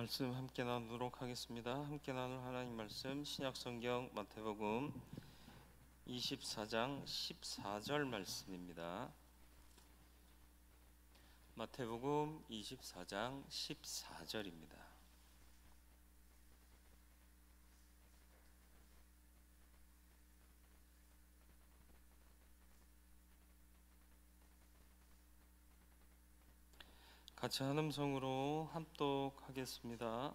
말씀 함께 나누도록 하겠습니다. 함께 나눌 하나님 말씀 신약성경 마태복음 24장 14절 말씀입니다. 마태복음 24장 14절입니다. 같이 한음성으로 합독하겠습니다.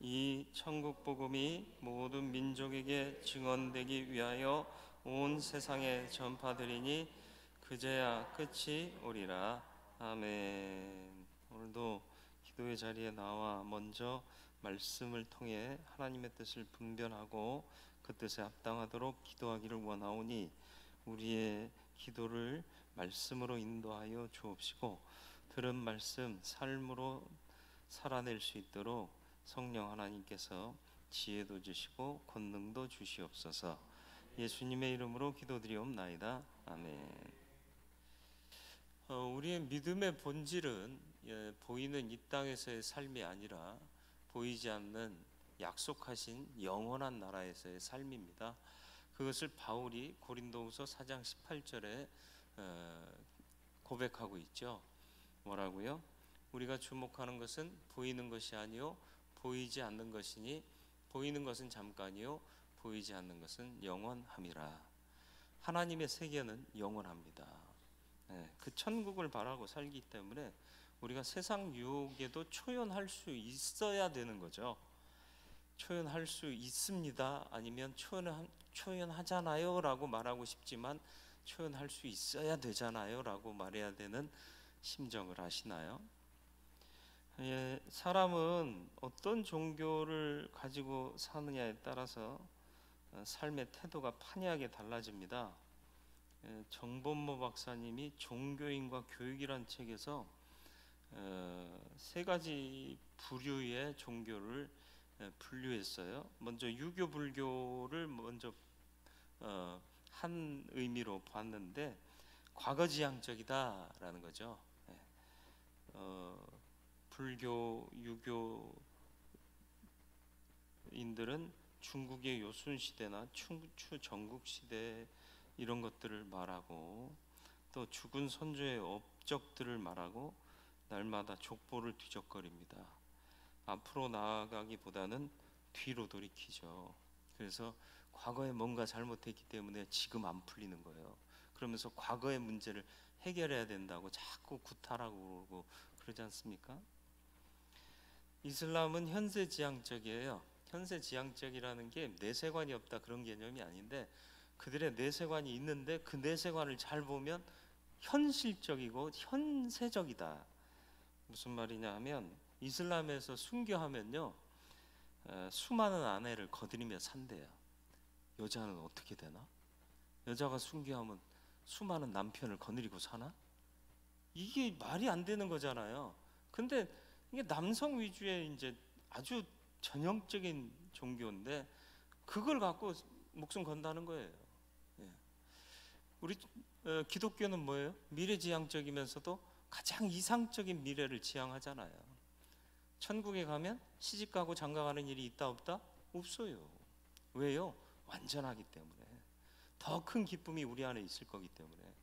이 천국 복음이 모든 민족에게 증언되기 위하여 온 세상에 전파되리니 그제야 끝이 오리라. 아멘. 오늘도 기도의 자리에 나와 먼저 말씀을 통해 하나님의 뜻을 분별하고 그 뜻에 합당하도록 기도하기를 원하오니 우리의 기도를 말씀으로 인도하여 주옵시고 들은 말씀 삶으로 살아낼 수 있도록 성령 하나님께서 지혜도 주시고 권능도 주시옵소서. 예수님의 이름으로 기도드리옵나이다. 아멘. 우리의 믿음의 본질은 보이는 이 땅에서의 삶이 아니라 보이지 않는 약속하신 영원한 나라에서의 삶입니다. 그것을 바울이 고린도후서 4장 18절에 고백하고 있죠. 뭐라고요? 우리가 주목하는 것은 보이는 것이 아니요 보이지 않는 것이니 보이는 것은 잠깐이요 보이지 않는 것은 영원함이라. 하나님의 세계는 영원합니다. 그 천국을 바라고 살기 때문에 우리가 세상 유혹에도 초연할 수 있어야 되는 거죠. 초연할 수 있습니다. 아니면 초연하잖아요 라고 말하고 싶지만 초연할 수 있어야 되잖아요 라고 말해야 되는 심정을 아시나요? 사람은 어떤 종교를 가지고 사느냐에 따라서 삶의 태도가 판이하게 달라집니다. 정범모 박사님이 종교인과 교육이란 책에서 세 가지 부류의 종교를 분류했어요. 먼저 유교 불교를 먼저 한 의미로 봤는데 과거지향적이다라는 거죠. 불교, 유교인들은 중국의 요순시대나 추전국시대 이런 것들을 말하고 또 죽은 선조의 업적들을 말하고 날마다 족보를 뒤적거립니다. 앞으로 나아가기보다는 뒤로 돌이키죠. 그래서 과거에 뭔가 잘못했기 때문에 지금 안 풀리는 거예요. 그러면서 과거의 문제를 해결해야 된다고 자꾸 구타라고 그러고 그러지 않습니까? 이슬람은 현세지향적이에요. 현세지향적이라는 게 내세관이 없다 그런 개념이 아닌데 그들의 내세관이 있는데 그 내세관을 잘 보면 현실적이고 현세적이다. 무슨 말이냐 하면 이슬람에서 순교하면요 수많은 아내를 거드리며 산대요. 여자는 어떻게 되나? 여자가 순교하면 수많은 남편을 거느리고 사나? 이게 말이 안 되는 거잖아요. 근데 이게 남성 위주의 이제 아주 전형적인 종교인데 그걸 갖고 목숨 건다는 거예요. 우리 기독교는 뭐예요? 미래지향적이면서도 가장 이상적인 미래를 지향하잖아요. 천국에 가면 시집가고 장가가는 일이 있다 없다? 없어요. 왜요? 완전하기 때문에. 더 큰 기쁨이 우리 안에 있을 거기 때문에.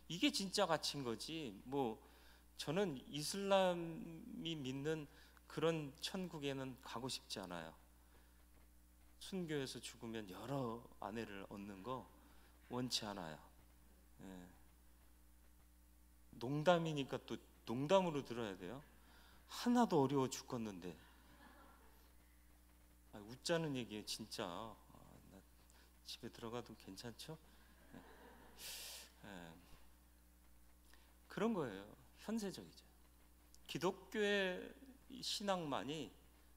이게 진짜 가치인 거지. 저는 이슬람이 믿는 그런 천국에는 가고 싶지 않아요. 순교해서 죽으면 여러 아내를 얻는 거 원치 않아요. 농담이니까 또 농담으로 들어야 돼요. 하나도 어려워 죽겠는데. 웃자는 얘기예요 진짜. 나 집에 들어가도 괜찮죠? 그런 거예요. 현세적이죠. 기독교의 신앙만이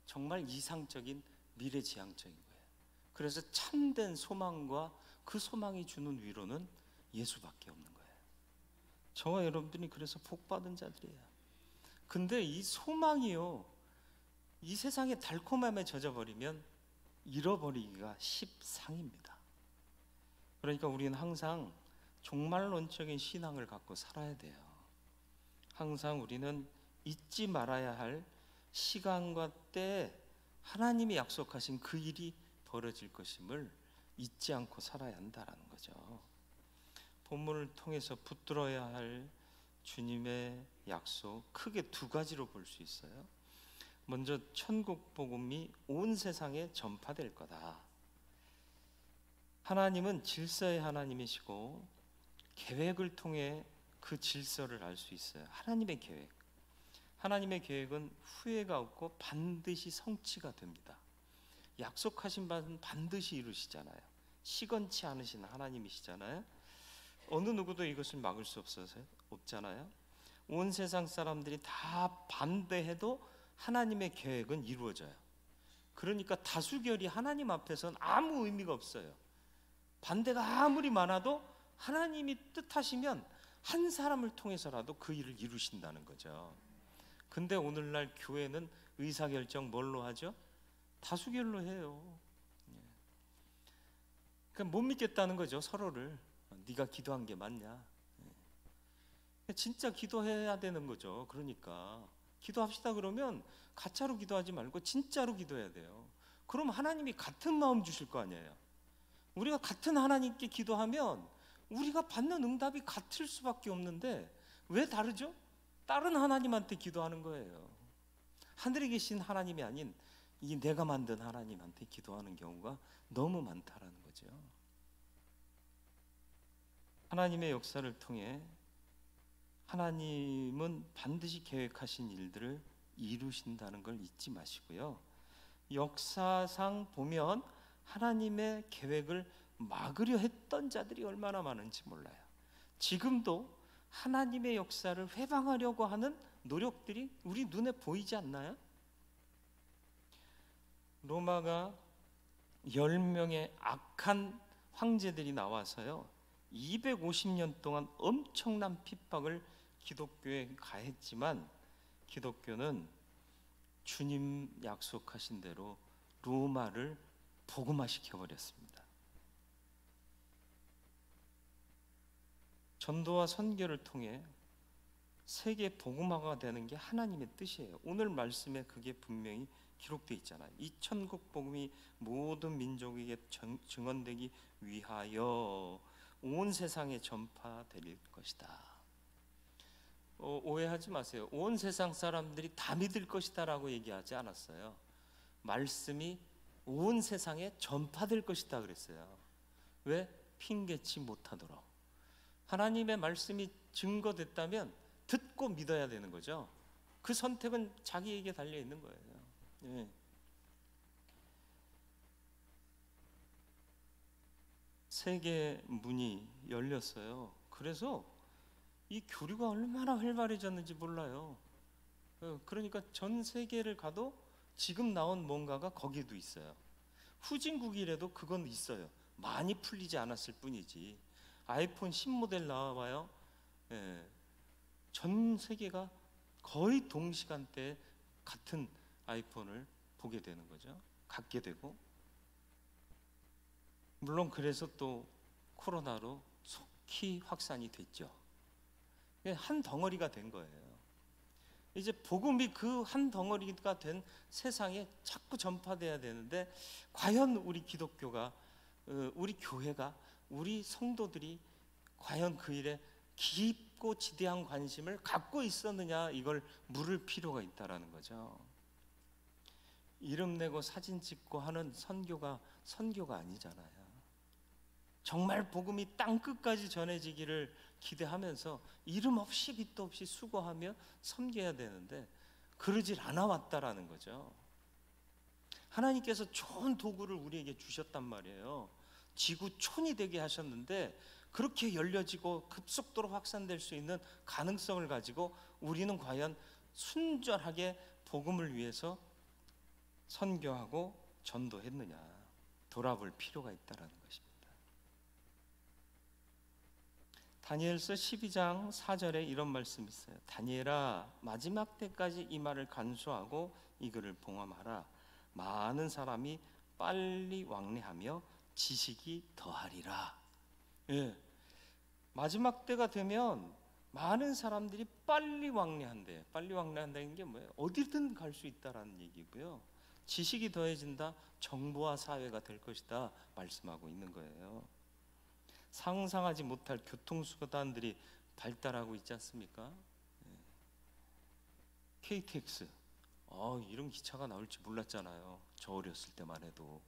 정말 이상적인 미래지향적인 거예요. 그래서 참된 소망과 그 소망이 주는 위로는 예수밖에 없는 거예요. 저와 여러분들이 그래서 복받은 자들이에요. 근데 이 소망이요 이 세상의 달콤함에 젖어버리면 잃어버리기가 십상입니다. 그러니까 우리는 항상 종말론적인 신앙을 갖고 살아야 돼요. 항상 우리는 잊지 말아야 할 시간과 때 하나님이 약속하신 그 일이 벌어질 것임을 잊지 않고 살아야 한다라는 거죠. 본문을 통해서 붙들어야 할 주님의 약속, 크게 두 가지로 볼 수 있어요. 먼저 천국 복음이 온 세상에 전파될 거다. 하나님은 질서의 하나님이시고 계획을 통해 그 질서를 알 수 있어요. 하나님의 계획. 하나님의 계획은 후회가 없고 반드시 성취가 됩니다. 약속하신 바는 반드시 이루시잖아요. 시건치 않으신 하나님이시잖아요. 어느 누구도 이것을 막을 수 없잖아요. 온 세상 사람들이 다 반대해도 하나님의 계획은 이루어져요. 그러니까 다수결이 하나님 앞에서는 아무 의미가 없어요. 반대가 아무리 많아도 하나님이 뜻하시면 한 사람을 통해서라도 그 일을 이루신다는 거죠. 근데 오늘날 교회는 의사결정 뭘로 하죠? 다수결로 해요. 그러니까 못 믿겠다는 거죠, 서로를. 네가 기도한 게 맞냐? 진짜 기도해야 되는 거죠. 그러니까 기도합시다 그러면 가짜로 기도하지 말고 진짜로 기도해야 돼요. 그럼 하나님이 같은 마음 주실 거 아니에요. 우리가 같은 하나님께 기도하면 우리가 받는 응답이 같을 수밖에 없는데 왜 다르죠? 다른 하나님한테 기도하는 거예요. 하늘에 계신 하나님이 아닌 이 내가 만든 하나님한테 기도하는 경우가 너무 많다라는 거죠. 하나님의 역사를 통해 하나님은 반드시 계획하신 일들을 이루신다는 걸 잊지 마시고요. 역사상 보면 하나님의 계획을 막으려 했던 자들이 얼마나 많은지 몰라요. 지금도 하나님의 역사를 회방하려고 하는 노력들이 우리 눈에 보이지 않나요? 로마가 10명의 악한 황제들이 나와서요 250년 동안 엄청난 핍박을 기독교에 가했지만 기독교는 주님 약속하신 대로 로마를 복음화시켜 버렸습니다. 전도와 선교를 통해 세계 복음화가 되는 게 하나님의 뜻이에요. 오늘 말씀에 그게 분명히 기록되어 있잖아요. 이 천국 복음이 모든 민족에게 증언되기 위하여 온 세상에 전파될 것이다. 오해하지 마세요. 온 세상 사람들이 다 믿을 것이다 라고 얘기하지 않았어요. 말씀이 온 세상에 전파될 것이다 그랬어요. 왜? 핑계치 못하도록. 하나님의 말씀이 증거됐다면 듣고 믿어야 되는 거죠. 그 선택은 자기에게 달려 있는 거예요. 네. 세계 문이 열렸어요. 그래서 이 교류가 얼마나 활발해졌는지 몰라요. 그러니까 전 세계를 가도 지금 나온 뭔가가 거기도 있어요. 후진국이라도 그건 있어요. 많이 풀리지 않았을 뿐이지. 아이폰 신모델 나와봐요. 전 세계가 거의 동시간대에 같은 아이폰을 보게 되는 거죠. 갖게 되고. 물론 그래서 또 코로나로 속히 확산이 됐죠. 한 덩어리가 된 거예요. 이제 복음이 그 한 덩어리가 된 세상에 자꾸 전파돼야 되는데 과연 우리 기독교가, 우리 교회가, 우리 성도들이 과연 그 일에 깊고 지대한 관심을 갖고 있었느냐, 이걸 물을 필요가 있다라는 거죠. 이름 내고 사진 찍고 하는 선교가 아니잖아요. 정말 복음이 땅 끝까지 전해지기를 기대하면서 이름 없이 빛도 없이 수고하며 섬겨야 되는데 그러질 않아 왔다라는 거죠. 하나님께서 좋은 도구를 우리에게 주셨단 말이에요. 지구촌이 되게 하셨는데 그렇게 열려지고 급속도로 확산될 수 있는 가능성을 가지고 우리는 과연 순전하게 복음을 위해서 선교하고 전도했느냐, 돌아볼 필요가 있다라는 것입니다. 다니엘서 12장 4절에 이런 말씀이 있어요. 다니엘아, 마지막 때까지 이 말을 간수하고 이 글을 봉함하라. 많은 사람이 빨리 왕래하며 지식이 더하리라. 예, 마지막 때가 되면 많은 사람들이 빨리 왕래한대요. 빨리 왕래한다는 게 뭐예요? 어디든 갈 수 있다라는 얘기고요. 지식이 더해진다, 정보화 사회가 될 것이다 말씀하고 있는 거예요. 상상하지 못할 교통수단들이 발달하고 있지 않습니까? KTX, 이런 기차가 나올 줄 몰랐잖아요. 저 어렸을 때만 해도.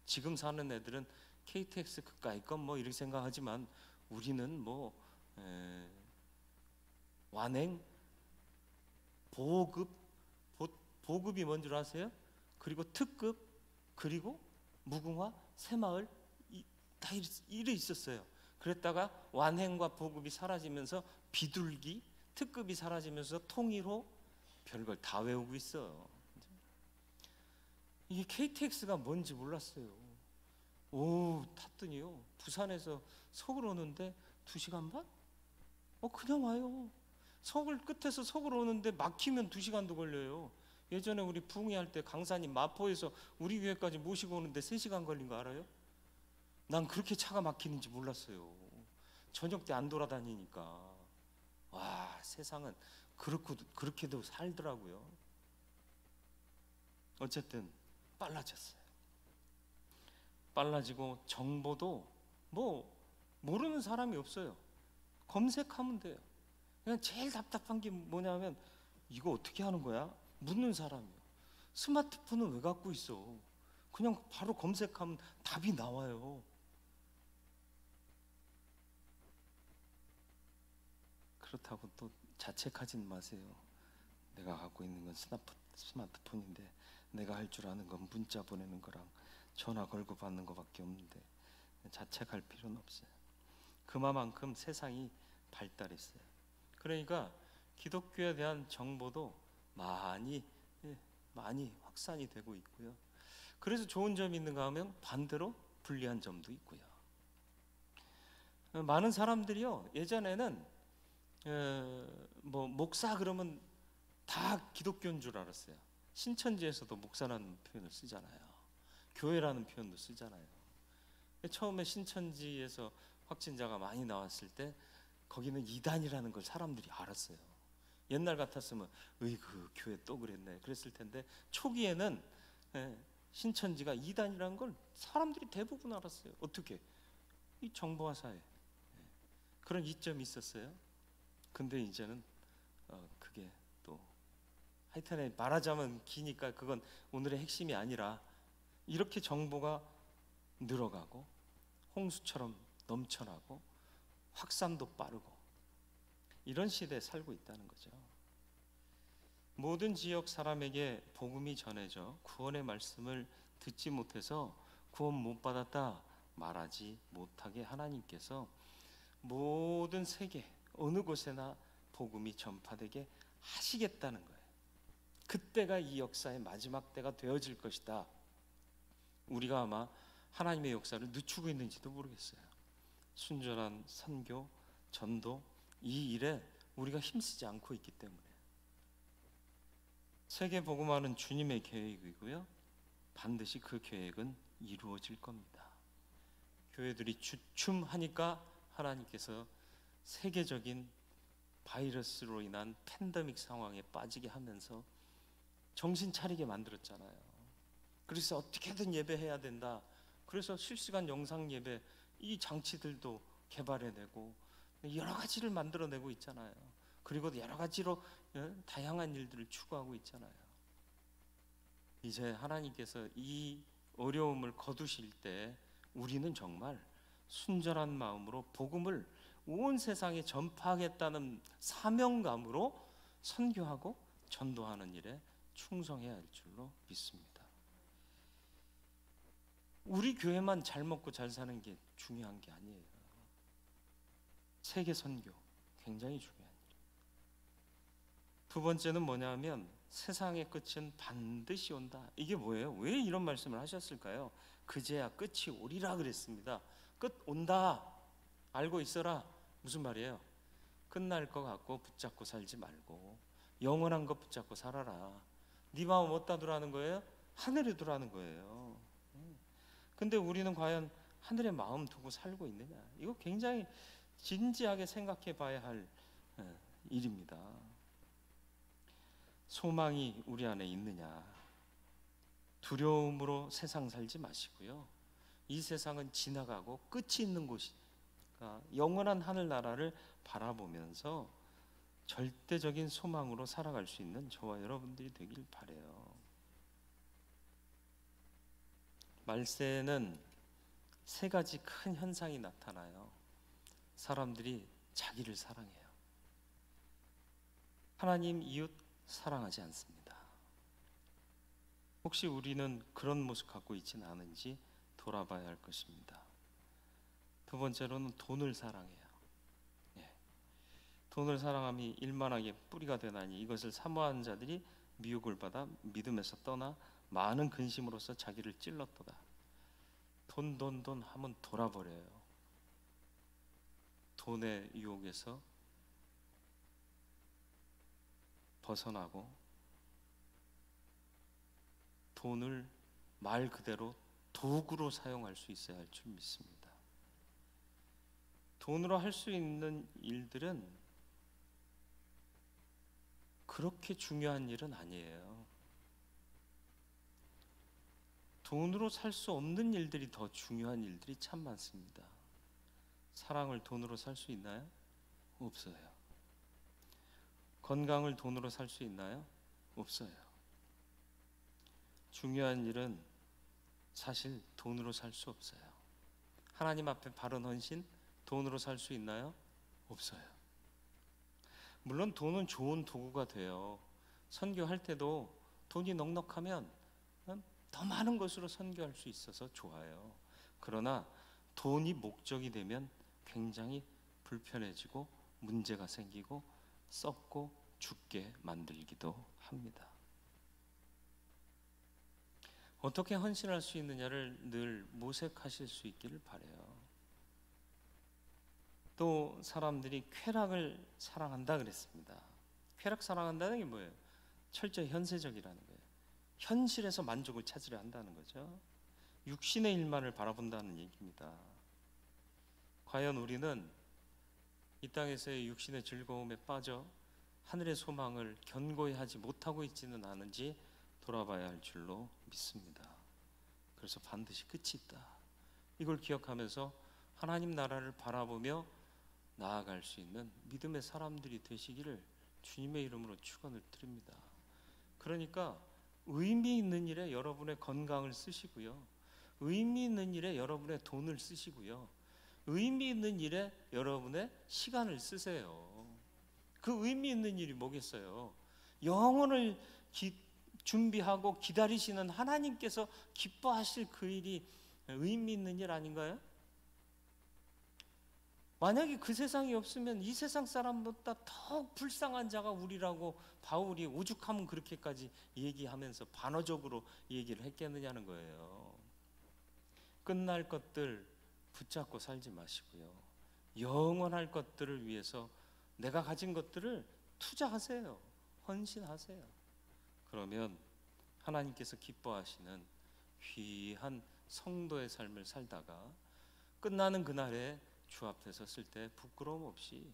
지금 사는 애들은 KTX 그까이 건 뭐 이렇게 생각하지만 우리는 뭐 완행, 보급, 보급이 뭔 줄 아세요? 그리고 특급, 그리고 무궁화, 새마을 다 이래 있었어요. 그랬다가 완행과 보급이 사라지면서 비둘기, 특급이 사라지면서 통일호, 별걸 다 외우고 있어. 이게 KTX가 뭔지 몰랐어요. 탔더니요, 부산에서 서울 오는데 2시간 반? 그냥 와요. 서울 끝에서 서울 오는데 막히면 2시간도 걸려요. 예전에 우리 부흥회 할 때 강사님 마포에서 우리 교회까지 모시고 오는데 3시간 걸린 거 알아요? 난 그렇게 차가 막히는지 몰랐어요. 저녁 때 안 돌아다니니까. 와, 세상은 그렇게도 살더라고요. 어쨌든 빨라졌어요. 빨라지고 정보도 뭐 모르는 사람이 없어요. 검색하면 돼요. 그냥 제일 답답한 게 뭐냐면 이거 어떻게 하는 거야? 묻는 사람이요. 스마트폰은 왜 갖고 있어? 그냥 바로 검색하면 답이 나와요. 그렇다고 또 자책하진 마세요. 내가 갖고 있는 건 스마트폰인데 내가 할 줄 아는 건 문자 보내는 거랑 전화 걸고 받는 거밖에 없는데 자책할 필요는 없어요. 그만큼 세상이 발달했어요. 그러니까 기독교에 대한 정보도 많이 확산이 되고 있고요. 그래서 좋은 점이 있는가 하면 반대로 불리한 점도 있고요. 많은 사람들이요, 예전에는 뭐 목사 그러면 다 기독교인 줄 알았어요. 신천지에서도 목사라는 표현을 쓰잖아요. 교회라는 표현도 쓰잖아요. 처음에 신천지에서 확진자가 많이 나왔을 때 거기는 이단이라는 걸 사람들이 알았어요. 옛날 같았으면 그 교회 또 그랬네 그랬을 텐데 초기에는 신천지가 이단이라는 걸 사람들이 대부분 알았어요. 어떻게? 이 정보화 사회 그런 이점이 있었어요. 근데 이제는 그게 또 하여튼 말하자면 기니까 그건 오늘의 핵심이 아니라 이렇게 정보가 늘어가고 홍수처럼 넘쳐나고 확산도 빠르고 이런 시대에 살고 있다는 거죠. 모든 지역 사람에게 복음이 전해져 구원의 말씀을 듣지 못해서 구원 못 받았다 말하지 못하게 하나님께서 모든 세계 어느 곳에나 복음이 전파되게 하시겠다는 거예요. 그때가 이 역사의 마지막 때가 되어질 것이다. 우리가 아마 하나님의 역사를 늦추고 있는지도 모르겠어요. 순전한 선교, 전도 이 일에 우리가 힘쓰지 않고 있기 때문에 세계 복음화는 주님의 계획이고요. 반드시 그 계획은 이루어질 겁니다. 교회들이 주춤하니까 하나님께서 세계적인 바이러스로 인한 팬데믹 상황에 빠지게 하면서 정신 차리게 만들었잖아요. 그래서 어떻게든 예배해야 된다. 그래서 실시간 영상 예배 이 장치들도 개발해내고 여러 가지를 만들어내고 있잖아요. 그리고 여러 가지로 다양한 일들을 추구하고 있잖아요. 이제 하나님께서 이 어려움을 거두실 때 우리는 정말 순전한 마음으로 복음을 온 세상에 전파하겠다는 사명감으로 선교하고 전도하는 일에 충성해야 할 줄로 믿습니다. 우리 교회만 잘 먹고 잘 사는 게 중요한 게 아니에요. 세계 선교 굉장히 중요한 일이에요. 두 번째는 뭐냐면 세상의 끝은 반드시 온다. 이게 뭐예요? 왜 이런 말씀을 하셨을까요? 그제야 끝이 오리라 그랬습니다. 끝 온다. 알고 있어라. 무슨 말이에요? 끝날 것 같고 붙잡고 살지 말고 영원한 것 붙잡고 살아라. 네 마음 어디다 두라는 거예요? 하늘에 두라는 거예요. 근데 우리는 과연 하늘에 마음 두고 살고 있느냐? 이거 굉장히 진지하게 생각해 봐야 할 일입니다. 소망이 우리 안에 있느냐? 두려움으로 세상 살지 마시고요. 이 세상은 지나가고 끝이 있는 곳이니까 영원한 하늘나라를 바라보면서 절대적인 소망으로 살아갈 수 있는 저와 여러분들이 되길 바라요. 말세에는 세 가지 큰 현상이 나타나요. 사람들이 자기를 사랑해요. 하나님, 이웃 사랑하지 않습니다. 혹시 우리는 그런 모습 갖고 있지는 않은지 돌아봐야 할 것입니다. 두 번째로는 돈을 사랑해요. 돈을 사랑함이 일만하게 뿌리가 되나니 이것을 사모하는 자들이 미혹을 받아 믿음에서 떠나 많은 근심으로써 자기를 찔렀도다. 돈 하면 돌아버려요. 돈의 유혹에서 벗어나고 돈을 말 그대로 도구로 사용할 수 있어야 할 줄 믿습니다. 돈으로 할 수 있는 일들은 그렇게 중요한 일은 아니에요. 돈으로 살 수 없는 일들이 더 중요한 일들이 참 많습니다. 사랑을 돈으로 살 수 있나요? 없어요. 건강을 돈으로 살 수 있나요? 없어요. 중요한 일은 사실 돈으로 살 수 없어요. 하나님 앞에 바른 헌신, 돈으로 살 수 있나요? 없어요. 물론 돈은 좋은 도구가 돼요. 선교할 때도 돈이 넉넉하면 더 많은 것으로 선교할 수 있어서 좋아요. 그러나 돈이 목적이 되면 굉장히 불편해지고 문제가 생기고 썩고 죽게 만들기도 합니다. 어떻게 헌신할 수 있느냐를 늘 모색하실 수 있기를 바라요. 또 사람들이 쾌락을 사랑한다 그랬습니다. 쾌락 사랑한다는 게 뭐예요? 철저히 현세적이라는 거예요. 현실에서 만족을 찾으려 한다는 거죠. 육신의 일만을 바라본다는 얘기입니다. 과연 우리는 이 땅에서의 육신의 즐거움에 빠져 하늘의 소망을 견고히 하지 못하고 있지는 않은지 돌아봐야 할 줄로 믿습니다. 그래서 반드시 끝이 있다. 이걸 기억하면서 하나님 나라를 바라보며 나아갈 수 있는 믿음의 사람들이 되시기를 주님의 이름으로 축원을 드립니다. 그러니까 의미 있는 일에 여러분의 건강을 쓰시고요. 의미 있는 일에 여러분의 돈을 쓰시고요. 의미 있는 일에 여러분의 시간을 쓰세요. 그 의미 있는 일이 뭐겠어요? 영혼을 준비하고 기다리시는 하나님께서 기뻐하실 그 일이 의미 있는 일 아닌가요? 만약에 그 세상이 없으면 이 세상 사람보다 더 불쌍한 자가 우리라고 바울이 오죽하면 그렇게까지 얘기하면서 반어적으로 얘기를 했겠느냐는 거예요. 끝날 것들 붙잡고 살지 마시고요. 영원할 것들을 위해서 내가 가진 것들을 투자하세요. 헌신하세요. 그러면 하나님께서 기뻐하시는 귀한 성도의 삶을 살다가 끝나는 그날에 주 앞에 섰을 때 부끄러움 없이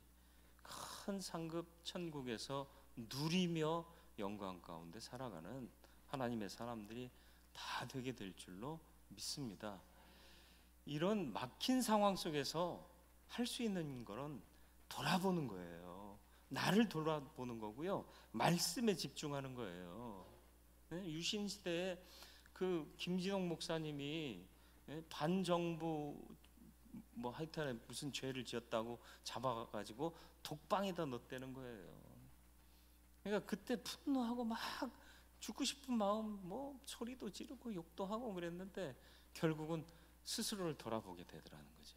큰 상급 천국에서 누리며 영광 가운데 살아가는 하나님의 사람들이 다 되게 될 줄로 믿습니다. 이런 막힌 상황 속에서 할 수 있는 거는 돌아보는 거예요. 나를 돌아보는 거고요. 말씀에 집중하는 거예요. 유신 시대에 그 김진홍 목사님이 반정부 뭐 하여튼에 무슨 죄를 지었다고 잡아가지고 독방에다 넣었다는 거예요. 그러니까 그때 분노하고 막 죽고 싶은 마음 뭐 소리도 지르고 욕도 하고 그랬는데 결국은 스스로를 돌아보게 되더라는 거죠.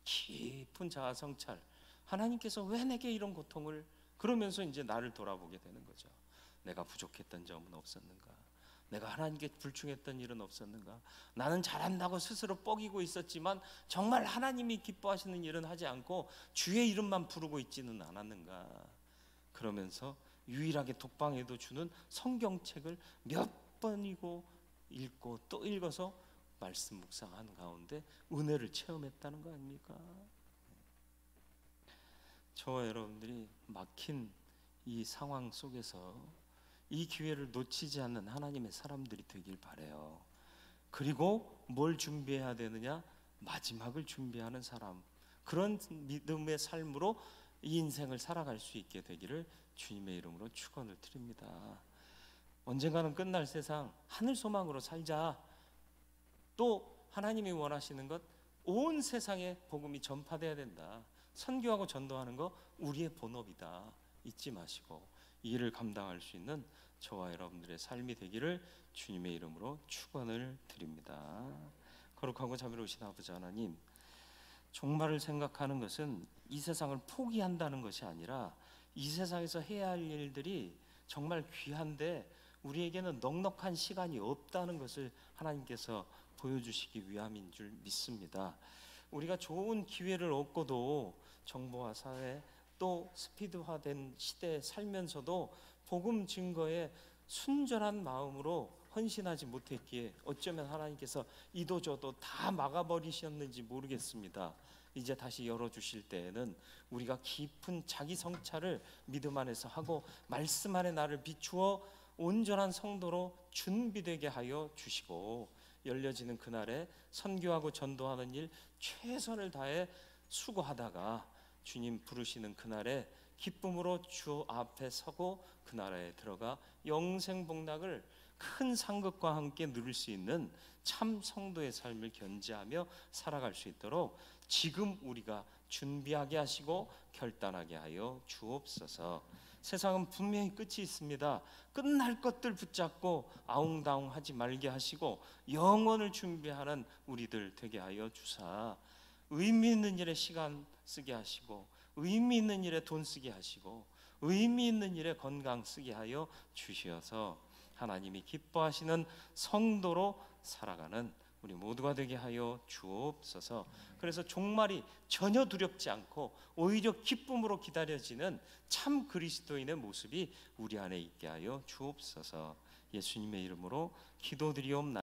깊은 자아 성찰. 하나님께서 왜 내게 이런 고통을, 그러면서 이제 나를 돌아보게 되는 거죠. 내가 부족했던 점은 없었는가? 내가 하나님께 불충했던 일은 없었는가? 나는 잘한다고 스스로 뻐기고 있었지만 정말 하나님이 기뻐하시는 일은 하지 않고 주의 이름만 부르고 있지는 않았는가? 그러면서 유일하게 독방에도 주는 성경책을 몇 번이고 읽고 또 읽어서 말씀 묵상하는 가운데 은혜를 체험했다는 거 아닙니까? 저와 여러분들이 막힌 이 상황 속에서 이 기회를 놓치지 않는 하나님의 사람들이 되길 바라요. 그리고 뭘 준비해야 되느냐? 마지막을 준비하는 사람, 그런 믿음의 삶으로 이 인생을 살아갈 수 있게 되기를 주님의 이름으로 축원을 드립니다. 언젠가는 끝날 세상 하늘 소망으로 살자. 또 하나님이 원하시는 것, 온 세상에 복음이 전파돼야 된다. 선교하고 전도하는 거 우리의 본업이다. 잊지 마시고 이 일을 감당할 수 있는 저와 여러분들의 삶이 되기를 주님의 이름으로 축원을 드립니다. 거룩하고 자비로우신 아버지 하나님, 종말을 생각하는 것은 이 세상을 포기한다는 것이 아니라 이 세상에서 해야 할 일들이 정말 귀한데 우리에게는 넉넉한 시간이 없다는 것을 하나님께서 보여주시기 위함인 줄 믿습니다. 우리가 좋은 기회를 얻고도 정보화 사회 또 스피드화된 시대에 살면서도 복음 증거에 순전한 마음으로 헌신하지 못했기에 어쩌면 하나님께서 이도저도 다 막아버리셨는지 모르겠습니다. 이제 다시 열어주실 때에는 우리가 깊은 자기 성찰을 믿음 안에서 하고 말씀 안에 나를 비추어 온전한 성도로 준비되게 하여 주시고, 열려지는 그날에 선교하고 전도하는 일 최선을 다해 수고하다가 주님 부르시는 그날에 기쁨으로 주 앞에 서고 그 나라에 들어가 영생 복락을 큰 상급과 함께 누릴 수 있는 참 성도의 삶을 견지하며 살아갈 수 있도록 지금 우리가 준비하게 하시고 결단하게 하여 주옵소서. 세상은 분명히 끝이 있습니다. 끝날 것들 붙잡고 아웅다웅하지 말게 하시고 영원을 준비하는 우리들 되게 하여 주사, 의미 있는 일에 시간 쓰게 하시고 의미 있는 일에 돈 쓰게 하시고 의미 있는 일에 건강 쓰게 하여 주시어서 하나님이 기뻐하시는 성도로 살아가는 우리 모두가 되게 하여 주옵소서. 그래서 종말이 전혀 두렵지 않고 오히려 기쁨으로 기다려지는 참 그리스도인의 모습이 우리 안에 있게 하여 주옵소서. 예수님의 이름으로 기도드리옵나이다.